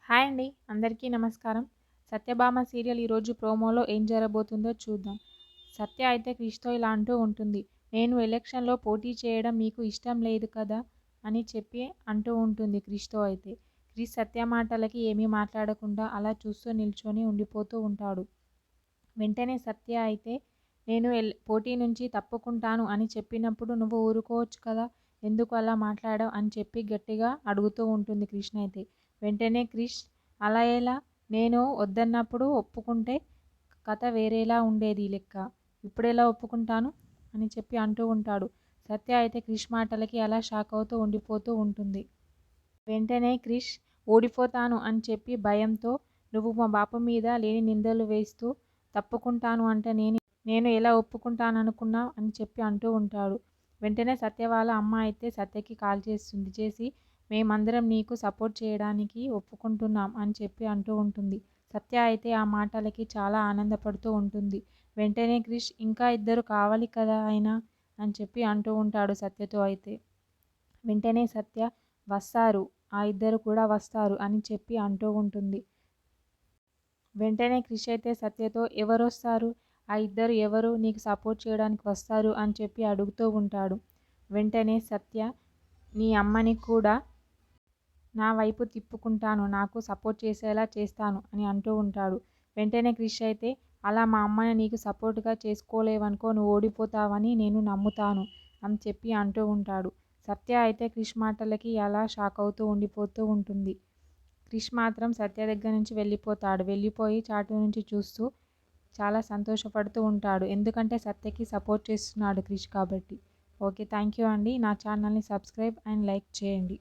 Hi అండి. అందరికీ నమస్కారం. 'సత్యభామ' సీరియల్ ఈరోజు ప్రోమోలో ఏం జరగబోతుందో చూద్దాం. సత్య అయితే క్రిష్‌తో ఇలా అంటూ ఉంటుంది. నేను ఎలక్షన్‌లో పోటీ చేయడం మీకు ఇష్టం లేదు కదా అని చెప్పి అంటూ ఉంటుంది క్రిష్‌తో అయితే. క్రిష్ సత్య మాటలకి ఏమీ మాట్లాడకుండా అలా చూస్తూ నిల్చొని ఉండిపోతూ ఉంటాడు. వెంటనే సత్య అయితే నేను పోటీ నుంచి తప్పుకుంటాను అని చెప్పినప్పుడు నువ్వు ఊరుకోవచ్చు కదా, ఎందుకు అలా మాట్లాడావు అని చెప్పి గట్టిగా అడుగుతూ ఉంటుంది క్రిష్ అయితే. వెంటనే క్రిష్ అలా ఎలా, నేను వద్దన్నప్పుడు ఒప్పుకుంటే కథ వేరేలా ఉండేది లెక్క, ఇప్పుడెలా ఒప్పుకుంటాను అని చెప్పి అంటూ ఉంటాడు. సత్య అయితే క్రిష్ మాటలకి అలా షాక్ అవుతూ ఉండిపోతూ ఉంటుంది. వెంటనే క్రిష్ ఓడిపోతాను అని చెప్పి భయంతో నువ్వు మా బాపు మీద లేని నిందలు వేస్తూ తప్పుకుంటాను అంటే నేను ఎలా ఒప్పుకుంటాననుకున్నావు అని చెప్పి అంటూ ఉంటాడు. వెంటనే సత్య వాళ్ళ అమ్మ అయితే సత్యకి కాల్ చేసి మేమందరం నీకు సపోర్ట్ చేయడానికి ఒప్పుకుంటున్నాం అని చెప్పి అంటూ ఉంటుంది. సత్య అయితే ఆ మాటలకి చాలా ఆనందపడుతూ ఉంటుంది. వెంటనే క్రిష్ ఇంకా ఇద్దరు కావాలి కదా అయినా అని చెప్పి అంటూ ఉంటాడు సత్యతో అయితే. వెంటనే సత్య వస్తారు, ఆ ఇద్దరు కూడా వస్తారు అని చెప్పి అంటూ ఉంటుంది. వెంటనే క్రిష్ అయితే సత్యతో ఎవరొస్తారు, ఆ ఇద్దరు ఎవరు నీకు సపోర్ట్ చేయడానికి వస్తారు అని చెప్పి అడుగుతూ ఉంటాడు. వెంటనే సత్య నీ అమ్మని కూడా నా వైపు తిప్పుకుంటాను, నాకు సపోర్ట్ చేసేలా చేస్తాను అని అంటూ ఉంటాడు. వెంటనే క్రిష్ అయితే అలా మా అమ్మని నీకు సపోర్ట్గా చేసుకోలేవనుకో, నువ్వు ఓడిపోతావని నేను నమ్ముతాను అని చెప్పి అంటూ ఉంటాడు. సత్య అయితే క్రిష్ మాటలకి అలా షాక్ అవుతూ ఉండిపోతూ ఉంటుంది. క్రిష్ మాత్రం సత్య దగ్గర నుంచి వెళ్ళిపోతాడు. వెళ్ళిపోయి చాటు నుంచి చూస్తూ చాలా సంతోషపడుతూ ఉంటాడు. ఎందుకంటే సత్యకి సపోర్ట్ చేస్తున్నాడు క్రిష్ కాబట్టి. ఓకే, థ్యాంక్ యూ అండి. నా ఛానల్ని సబ్స్క్రైబ్ అండ్ లైక్ చేయండి.